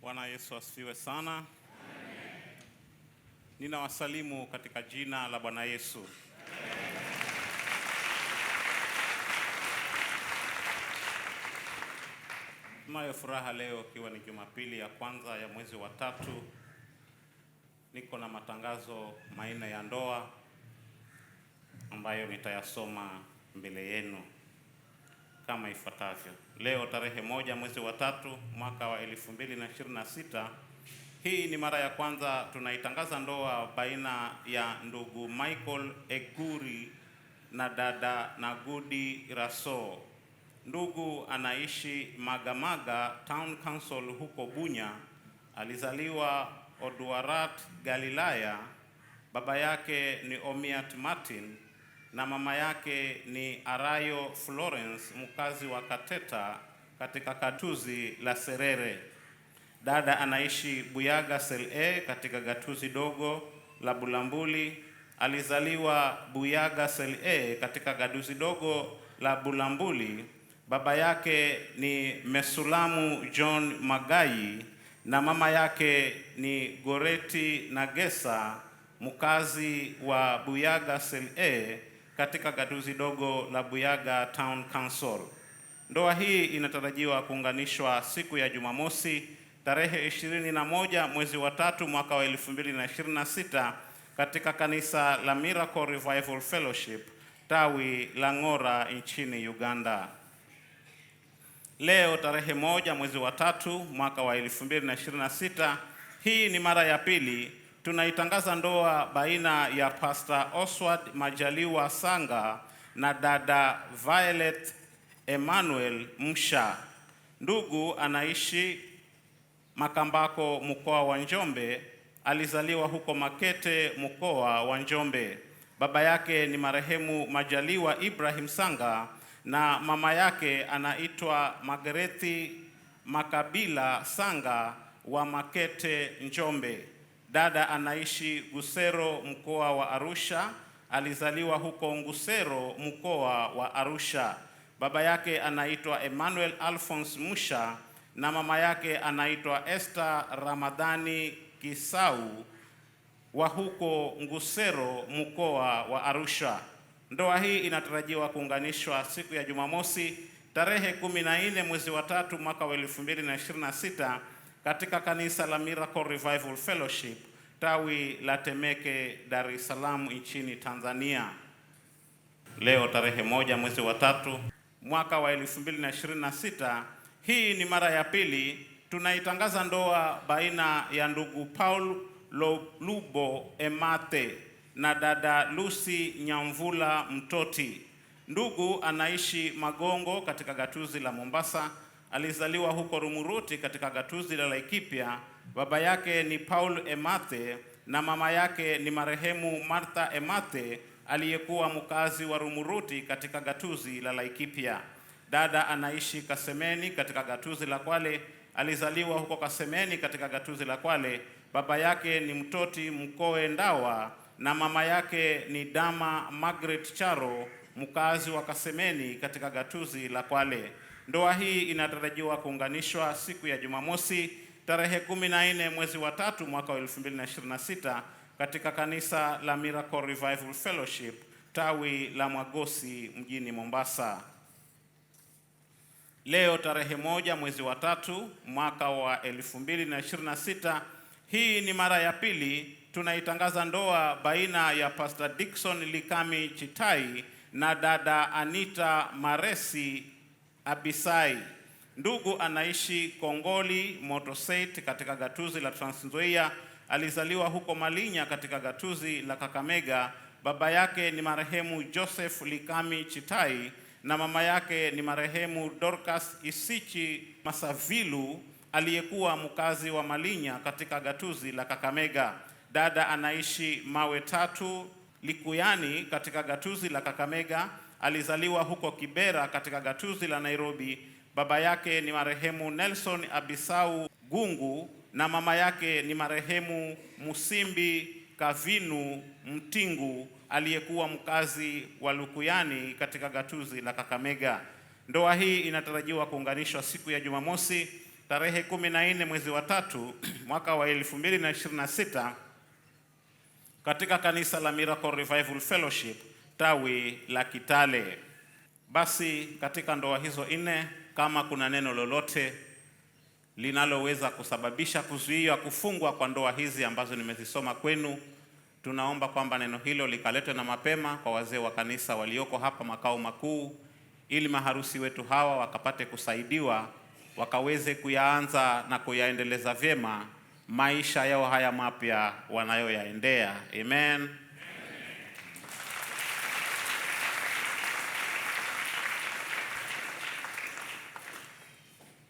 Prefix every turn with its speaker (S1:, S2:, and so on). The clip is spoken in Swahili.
S1: Bwana Yesu asifiwe sana. Amen. Ninawasalimu katika jina la Bwana Yesu. Amen. Tunayo furaha leo ikiwa ni Jumapili ya kwanza ya mwezi wa 3. Niko na matangazo manne ya ndoa ambayo nitayasoma mbele yenu kama ifuatavyo. Leo tarehe 1 mwezi wa 3 mwaka wa 2026. Hii ni mara ya kwanza tunaitangaza ndoa baina ya ndugu Michael Eguri na dada Nagudi Raso. Ndugu anaishi Magamaga Town Council huko Bunya. Alizaliwa Oduarat Galilaya. Baba yake ni Omiat Martin na mama yake ni Arayo Florence, mkazi wa Kateta katika Gatuzi la Serere. Dada anaishi Buyaga Sel katika Gatuzi dogo la Bulambuli. Alizaliwa Buyaga Sel katika Gatuzi dogo la Bulambuli. Baba yake ni Mesulamu John Magai na mama yake ni Goreti Nagesa, mkazi wa Buyaga Sel katika Gatuzi dogo la Buyaga Town Council. Ndoa hii inatarajiwa kuunganishwa siku ya Jumamosi tarehe 21 mwezi wa 3 mwaka wa 2026 katika kanisa la Miracle Revival Fellowship tawi la Ng'ora nchini Uganda. Leo tarehe 1 mwezi wa 3 mwaka wa 2026, hii ni mara ya pili tunaitangaza ndoa baina ya Pastor Oswald Majaliwa Sanga na dada Violet Emmanuel Msha. Ndugu anaishi Makambako mkoa wa Njombe. Alizaliwa huko Makete mkoa wa Njombe. Baba yake ni marehemu Majaliwa Ibrahim Sanga na mama yake anaitwa Margarethi Makabila Sanga wa Makete Njombe. Dada anaishi Gusero mkoa wa Arusha. Alizaliwa huko Ngusero mkoa wa Arusha. Baba yake anaitwa Emmanuel Alphonse Musha na mama yake anaitwa Esther Ramadhani Kisau wa huko Ngusero mkoa wa Arusha. Ndoa hii inatarajiwa kuunganishwa siku ya Jumamosi tarehe 14 mwezi wa 3 mwaka wa 2026 katika kanisa la Miracle Revival Fellowship tawi la Temeke, Dar es Salaam nchini Tanzania. Leo tarehe 1 mwezi wa 3 mwaka wa 2026, hii ni mara ya pili tunaitangaza ndoa baina ya ndugu Paul Lubo Emate na dada Lucy Nyamvula Mtoti. Ndugu anaishi Magongo katika Gatuzi la Mombasa. Alizaliwa huko Rumuruti katika Gatuzi la Laikipia. Baba yake ni Paul Emate na mama yake ni marehemu Martha Emate aliyekuwa mkazi wa Rumuruti katika Gatuzi la Laikipia. Dada anaishi Kasemeni katika Gatuzi la Kwale. Alizaliwa huko Kasemeni katika Gatuzi la Kwale. Baba yake ni Mtoti Mkoe Ndawa na mama yake ni Dama Margaret Charo, mkazi wa Kasemeni katika Gatuzi la Kwale. Ndoa hii inatarajiwa kuunganishwa siku ya Jumamosi tarehe 14 mwezi wa 3 mwaka wa 2026 katika kanisa la Miracle Revival Fellowship tawi la Mwagosi mjini Mombasa. Leo tarehe 1 mwezi wa 3 mwaka wa 2026, hii ni mara ya pili tunaitangaza ndoa baina ya Pastor Dickson Likami Chitai na dada Anita Maresi Abisai. Ndugu anaishi Kongoli Motosate katika Gatuzi la Trans Nzoia. Alizaliwa huko Malinya katika Gatuzi la Kakamega. Baba yake ni marehemu Joseph Likami Chitai na mama yake ni marehemu Dorcas Isichi Masavilu aliyekuwa mkazi wa Malinya katika Gatuzi la Kakamega. Dada anaishi Mawe Tatu Likuyani katika Gatuzi la Kakamega. Alizaliwa huko Kibera katika Gatuzi la Nairobi. Baba yake ni marehemu Nelson Abisau Gungu na mama yake ni marehemu Musimbi Kavinu Mtingu aliyekuwa mkazi wa Lukuyani katika Gatuzi la Kakamega. Ndoa hii inatarajiwa kuunganishwa siku ya Jumamosi tarehe 14 mwezi wa 3 mwaka wa 2026 katika kanisa la Miracle Revival Fellowship tawi la Kitale. Basi katika ndoa hizo 4, kama kuna neno lolote linaloweza kusababisha kuzuia kufungwa kwa ndoa hizi ambazo nimezisoma kwenu, tunaomba kwamba neno hilo likaletwe na mapema kwa wazee wa kanisa walioko hapa makao makuu, ili maharusi wetu hawa wakapate kusaidiwa, wakaweze kuyaanza na kuyaendeleza vyema maisha yao haya mapya wanayoyaendea. Amen.